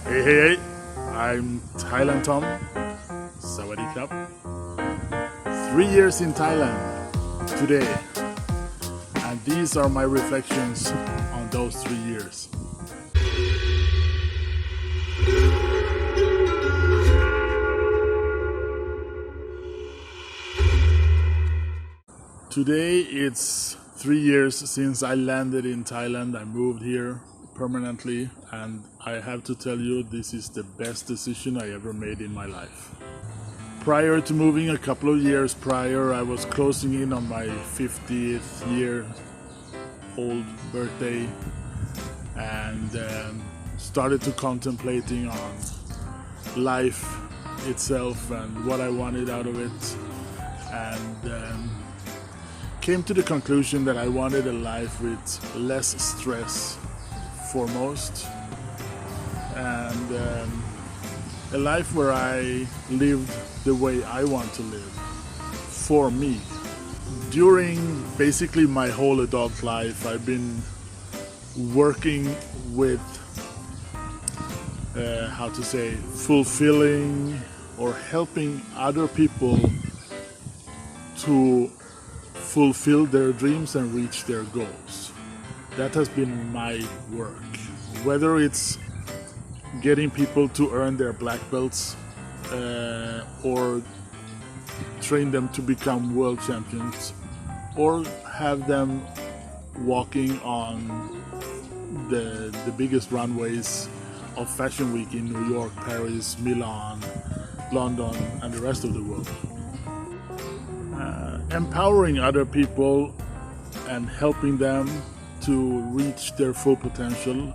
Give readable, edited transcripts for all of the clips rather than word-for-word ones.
Hey, I'm Thailand Tom. Sawadee krap. 3 years in Thailand today, and these are my reflections on those 3 years. Today it's 3 years since I landed in Thailand. I moved here permanently, and I have to tell you, this is the best decision I ever made in my life. Prior to moving, a couple of years prior, I was closing in on my 50th year old birthday, and started to contemplating on life itself and what I wanted out of it, and came to the conclusion that I wanted a life with less stress foremost, and a life where I lived the way I want to live, for me. During basically my whole adult life, I've been working with, fulfilling or helping other people to fulfill their dreams and reach their goals. That has been my work. Whether it's getting people to earn their black belts or train them to become world champions, or have them walking on the biggest runways of Fashion Week in New York, Paris, Milan, London, and the rest of the world. Empowering other people and helping them to reach their full potential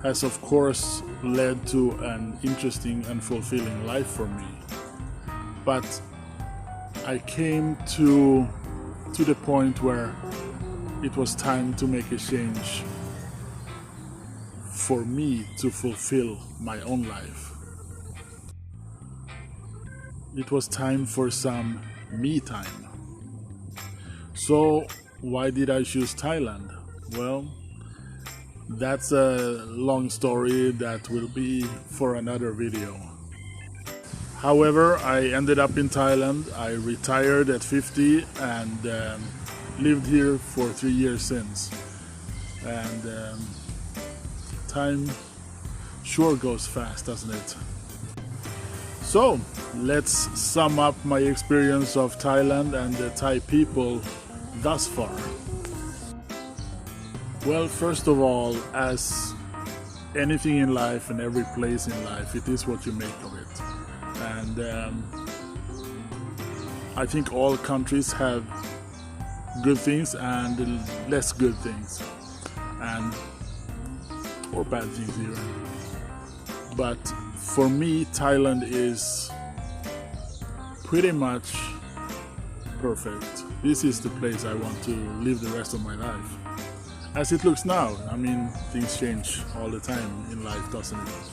has of course led to an interesting and fulfilling life for me. But I came to the point where it was time to make a change for me to fulfill my own life. It was time for some me time. So why did I choose Thailand? Well, that's a long story that will be for another video. However, I ended up in Thailand. I retired at 50 and lived here for 3 years since. And time sure goes fast, doesn't it? So, let's sum up my experience of Thailand and the Thai people thus far. Well, first of all, as anything in life and every place in life, it is what you make of it. And I think all countries have good things and less good things, and or bad things even. But for me, Thailand is pretty much perfect. This is the place I want to live the rest of my life. As it looks now, I mean, things change all the time in life, doesn't it?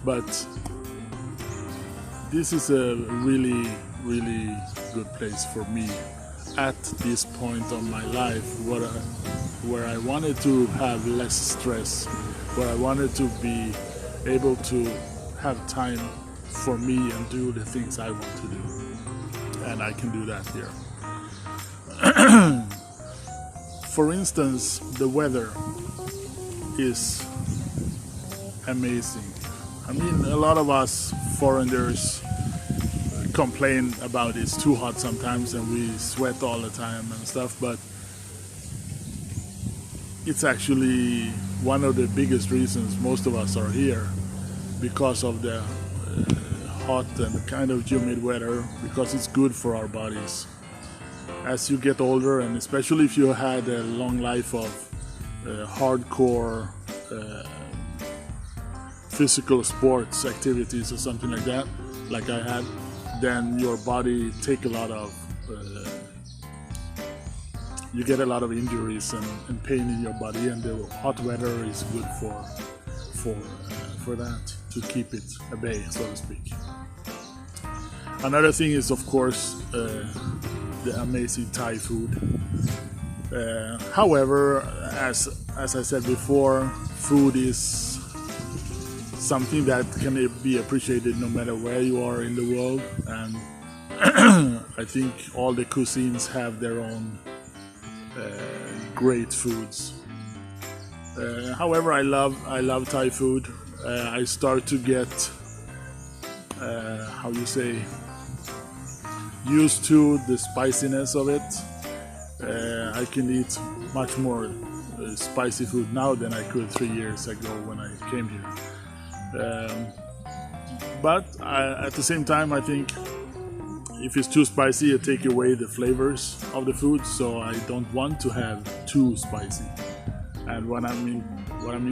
But this is a really, really good place for me at this point of my life, where I wanted to have less stress, where I wanted to be able to have time for me and do the things I want to do. And I can do that here. For instance, the weather is amazing. I mean, a lot of us foreigners complain about it's too hot sometimes and we sweat all the time and stuff, but it's actually one of the biggest reasons most of us are here, because of the hot and kind of humid weather, because it's good for our bodies. As you get older, and especially if you had a long life of hardcore physical sports activities or something like that, like I had, then your body take a lot of you get a lot of injuries and pain in your body, and the hot weather is good for that, to keep it at bay, so to speak. Another thing is, of course, the amazing Thai food. However, as I said before, food is something that can be appreciated no matter where you are in the world, and I think all the cuisines have their own great foods. However, I love Thai food. I start to get used to the spiciness of it. I can eat much more spicy food now than I could 3 years ago when I came here. But at the same time, I think if it's too spicy, it takes away the flavors of the food. So I don't want to have too spicy. And what I mean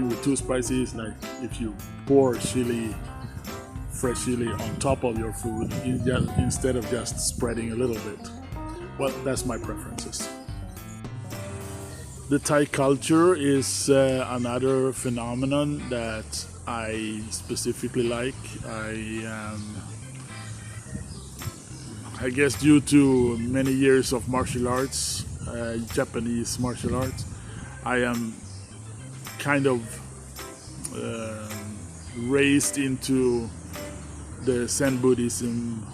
with too spicy is like if you pour fresh chili on top of your food instead of just spreading a little bit. Well, that's my preferences. The Thai culture is another phenomenon that I specifically like. I guess due to many years of martial arts, Japanese martial arts, I am kind of raised into the Zen Buddhism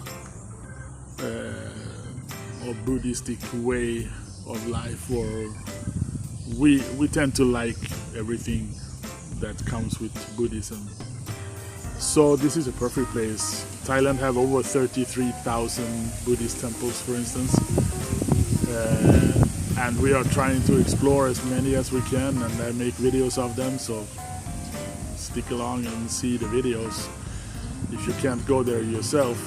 or Buddhistic way of life, or we tend to like everything that comes with Buddhism. So this is a perfect place. Thailand have over 33,000 Buddhist temples, for instance, and we are trying to explore as many as we can, and I make videos of them, so stick along and see the videos if you can't go there yourself,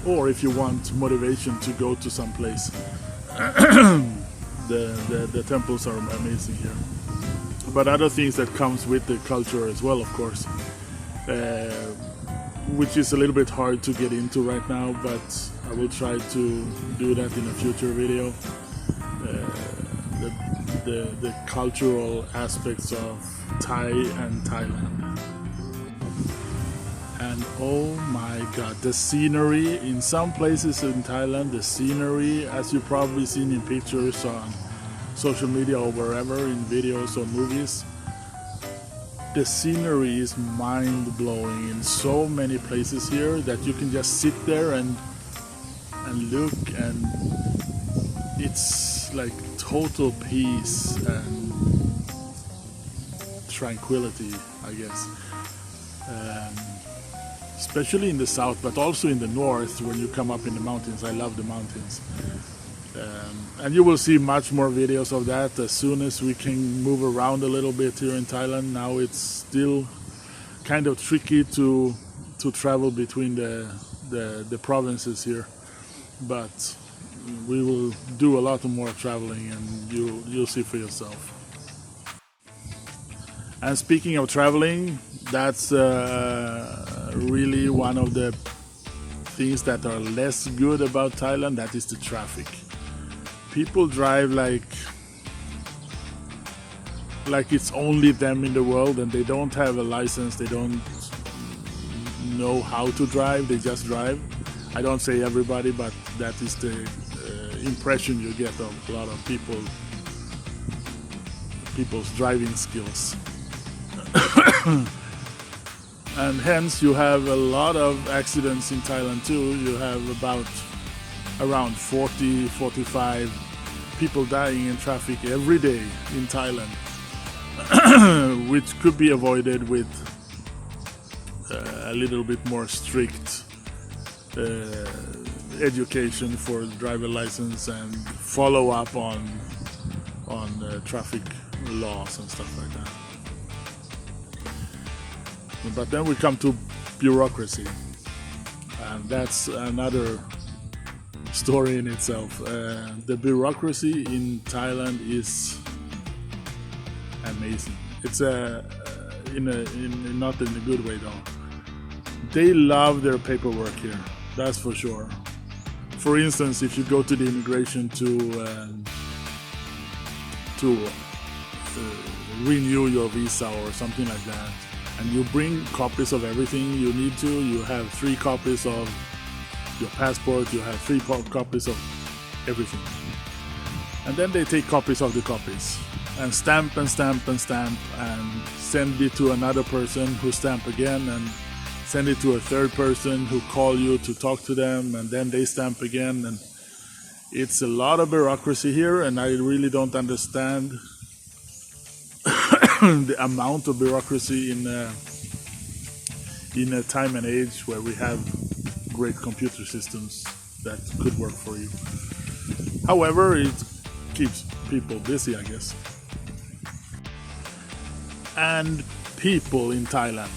or if you want motivation to go to some place. The temples are amazing here. But other things that comes with the culture as well, of course, which is a little bit hard to get into right now, but I will try to do that in a future video. The cultural aspects of Thai and Thailand. And oh my god, the scenery in some places in Thailand, the scenery, as you've probably seen in pictures on social media or wherever, in videos or movies, the scenery is mind-blowing in so many places here that you can just sit there and look, and it's like total peace and tranquility, I guess. Especially in the south, but also in the north when you come up in the mountains. I love the mountains. And you will see much more videos of that as soon as we can move around a little bit here in Thailand. Now it's still kind of tricky to travel between the provinces here, but we will do a lot more traveling, and you'll see for yourself. And speaking of traveling, that's really one of the things that are less good about Thailand. That is the traffic. People drive like it's only them in the world, and they don't have a license, they don't know how to drive, they just drive. I don't say everybody, but that is the impression you get of a lot of people's driving skills. And hence you have a lot of accidents in Thailand too. You have around 40-45 people dying in traffic every day in Thailand, which could be avoided with a little bit more strict education for driver license and follow up on traffic laws and stuff like that. But then we come to bureaucracy, and that's another story in itself. The bureaucracy in Thailand is amazing. It's not in a good way though. They love their paperwork here, that's for sure. For instance, if you go to the immigration to renew your visa or something like that, and you bring copies of everything you need to, you have 3 copies of your passport, you have 3 copies of everything. And then they take copies of the copies. and stamp and stamp and stamp and send it to another person who stamp again and send it to a third person who call you to talk to them, and then they stamp again. And it's a lot of bureaucracy here, and I really don't understand the amount of bureaucracy in a time and age where we have great computer systems that could work for you. However, it keeps people busy, I guess. And people in Thailand.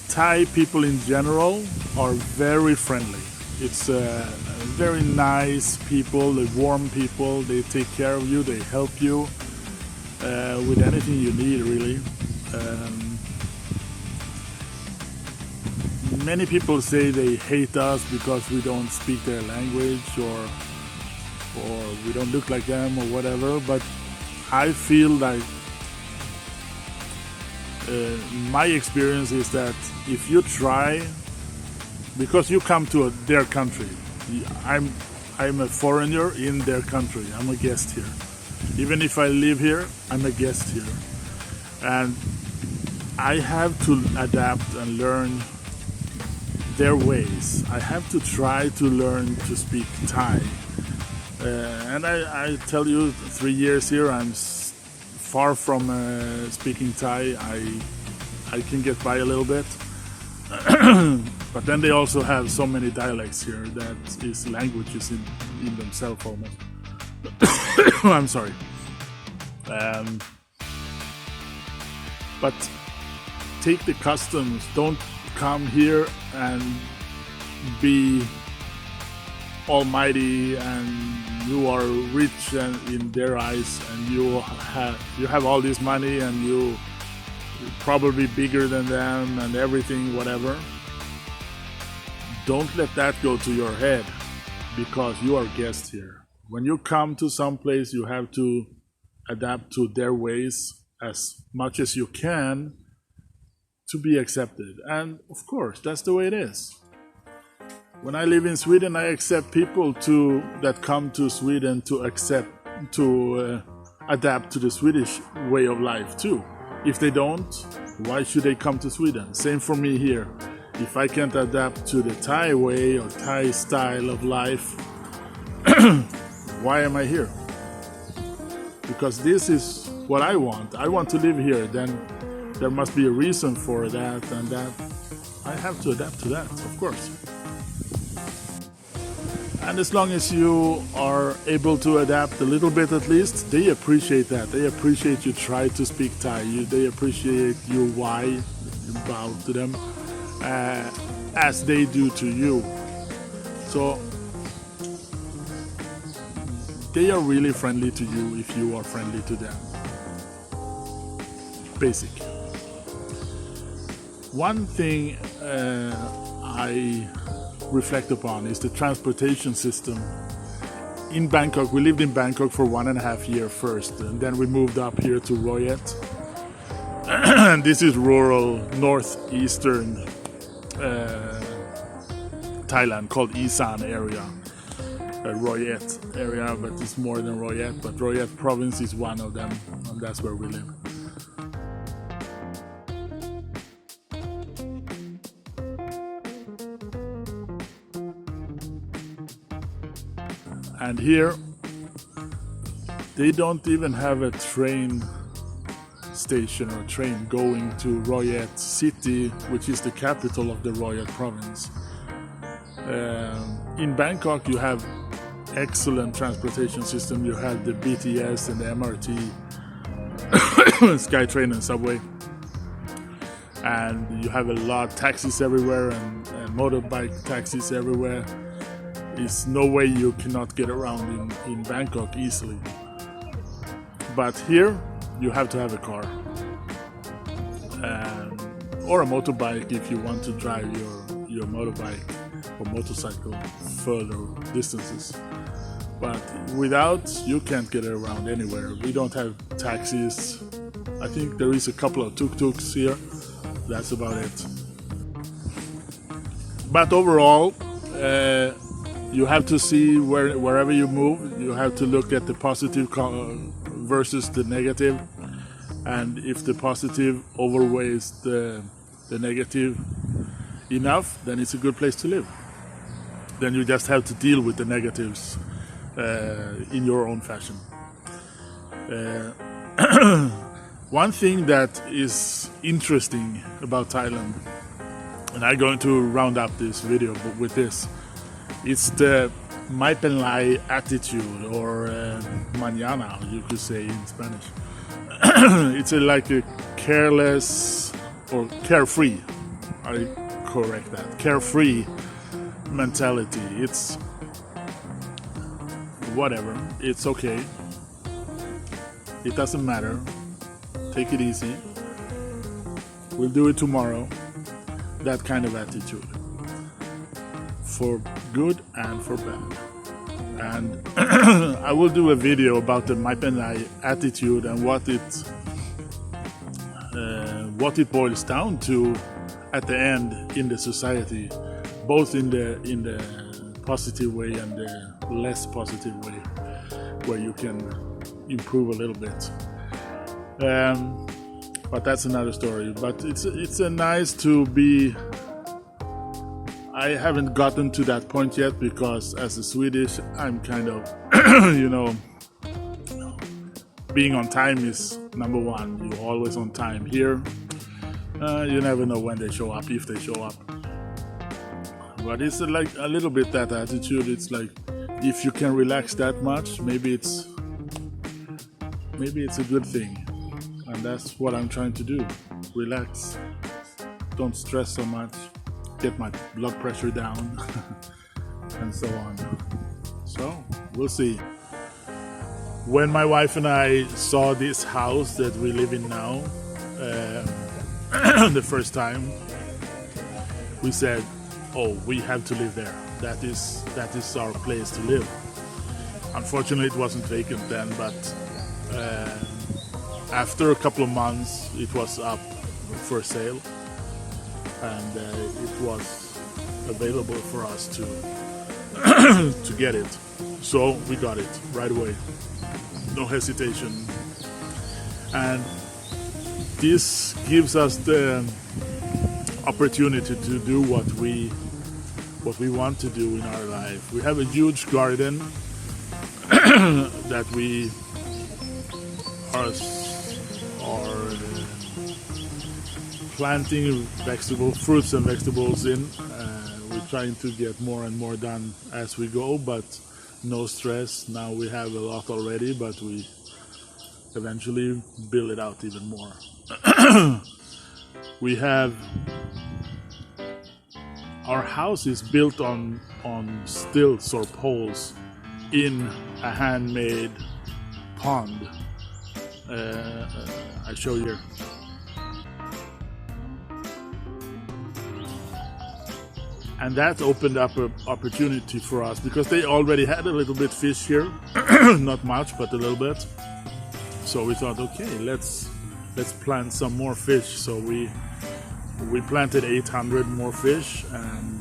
Thai people in general are very friendly. It's very nice people, they're warm people, they take care of you, they help you with anything you need, really. Many people say they hate us because we don't speak their language or we don't look like them or whatever, but I feel like my experience is that if you try, because you come to their country, I'm a foreigner in their country, I'm a guest here. Even if I live here, I'm a guest here. And I have to adapt and learn their ways. I have to try to learn to speak Thai. And I tell you, 3 years here, I'm far from speaking Thai. I can get by a little bit. But then they also have so many dialects here that is languages in themselves almost. I'm sorry. But take the customs. Don't come here and be almighty and you are rich and in their eyes, and you have all this money and you're probably bigger than them and everything, whatever. Don't let that go to your head, because you are guests here. When you come to some place, you have to adapt to their ways as much as you can to be accepted. And of course, that's the way it is. When I live in Sweden, I accept people that come to Sweden to adapt to the Swedish way of life too. If they don't, why should they come to Sweden? Same for me here. If I can't adapt to the Thai way or Thai style of life, why am I here? Because this is what I want. I want to live here. Then there must be a reason for that, and that I have to adapt to that, of course. And as long as you are able to adapt a little bit at least, they appreciate that. They appreciate you try to speak Thai. They appreciate you why you bow to them as they do to you. So they are really friendly to you if you are friendly to them. Basic. One thing I reflect upon is the transportation system. In Bangkok, we lived in Bangkok for 1.5 years first, and then we moved up here to Royet. And this is rural northeastern Thailand, called Isan area, Royet area, but it's more than Royet. But Royet province is one of them, and that's where we live. And here, they don't even have a train station or train going to Royet city, which is the capital of the Royet province. In Bangkok, you have excellent transportation system. You have the BTS and the MRT, SkyTrain and Subway. And you have a lot of taxis everywhere and motorbike taxis everywhere. There's no way you cannot get around in Bangkok easily. But here, you have to have a car. Or a motorbike if you want to drive your motorbike or motorcycle further distances. But without, you can't get around anywhere. We don't have taxis. I think there is a couple of tuk-tuks here. That's about it. But overall, you have to see wherever you move, You have to look at the positive versus the negative, and if the positive overweighs the negative enough, then it's a good place to live. Then you just have to deal with the negatives in your own fashion. One thing that is interesting about Thailand, and I'm going to round up this video with this, it's the mai pen lai attitude, or mañana, you could say in Spanish. It's like a careless or carefree, I correct that, carefree mentality. It's whatever, it's okay, it doesn't matter, take it easy, we'll do it tomorrow. That kind of attitude, for good and for bad. And I will do a video about the mai pen lai attitude and what it boils down to at the end in the society, both in the positive way and the less positive way, where you can improve a little bit. But that's another story. But it's a nice to be. I haven't gotten to that point yet, because as a Swedish, I'm kind of, being on time is number one. You're always on time. Here, you never know when they show up, if they show up. But it's like a little bit that attitude. It's like, if you can relax that much, maybe it's a good thing. And that's what I'm trying to do. Relax. Don't stress so much. Get my blood pressure down. And so on. So, we'll see. When my wife and I saw this house that we live in now, the first time, we said, oh, we have to live there. That is our place to live. Unfortunately, it wasn't vacant then, but after a couple of months, it was up for sale, and it was available for us to get it. So we got it right away, no hesitation. And this gives us the opportunity to do what we want to do in our life. We have a huge garden that we are planting fruits and vegetables in. We're trying to get more and more done as we go, but no stress. Now we have a lot already, but we eventually build it out even more. We have, our house is built on stilts or poles in a handmade pond. I show you here. And that opened up an opportunity for us, because they already had a little bit fish here, not much, but a little bit. So we thought, okay, let's plant some more fish. So we planted 800 more fish, and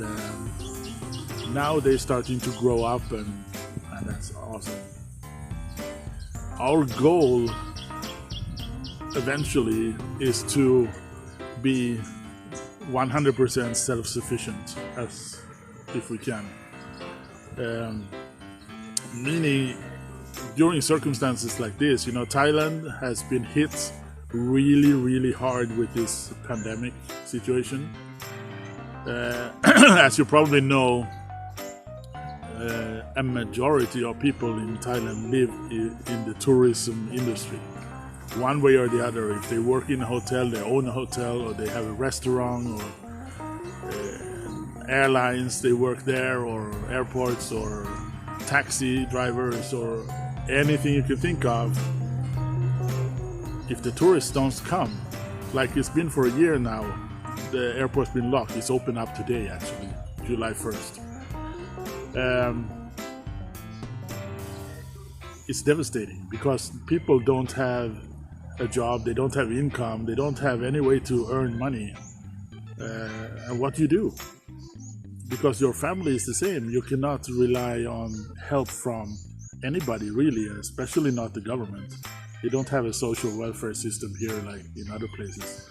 now they're starting to grow up, and that's awesome. Our goal eventually is to be 100% self-sufficient, as if we can. Meaning, during circumstances like this, Thailand has been hit really, really hard with this pandemic situation. As you probably know, a majority of people in Thailand live in the tourism industry. One way or the other, if they work in a hotel, they own a hotel, or they have a restaurant, or airlines, they work there, or airports, or taxi drivers, or anything you can think of. If the tourists don't come, like it's been for a year now, the airport's been locked. It's open up today, actually, July 1st. It's devastating, because people don't have a job, they don't have income, they don't have any way to earn money. And what do you do? Because your family is the same. You cannot rely on help from anybody really, especially not the government. They don't have a social welfare system here like in other places.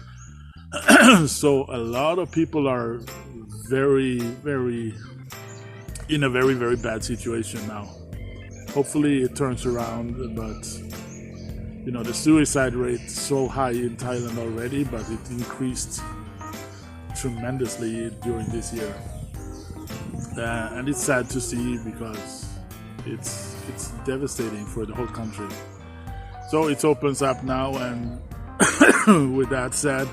So a lot of people are very, very in a very, very bad situation now. Hopefully it turns around, but you know, the suicide rate is so high in Thailand already, but it increased tremendously during this year. And it's sad to see because it's devastating for the whole country. So it opens up now, and with that said,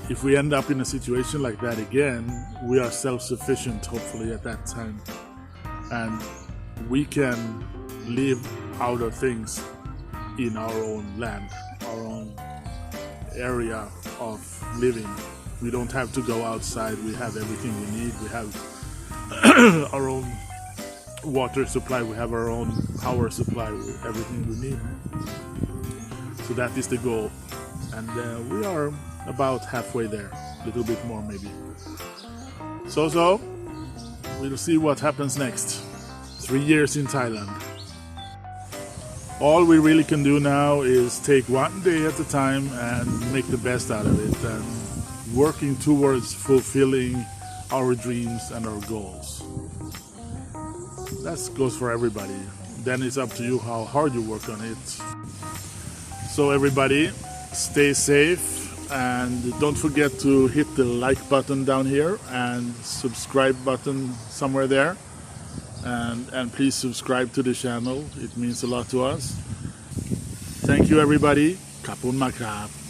if we end up in a situation like that again, we are self-sufficient hopefully at that time, and we can live out of things in our own land, our own area of living. We don't have to go outside. We have everything we need. We have our own water supply. We have our own power supply. Everything we need. So that is the goal, and we are about halfway there, a little bit more maybe. So we'll see what happens next. 3 years in Thailand. All we really can do now is take one day at a time and make the best out of it, and working towards fulfilling our dreams and our goals. That goes for everybody. Then it's up to you how hard you work on it. So everybody, stay safe, and don't forget to hit the like button down here and subscribe button somewhere there. And please subscribe to the channel. It means a lot to us. Thank you everybody. ขอบคุณมากครับ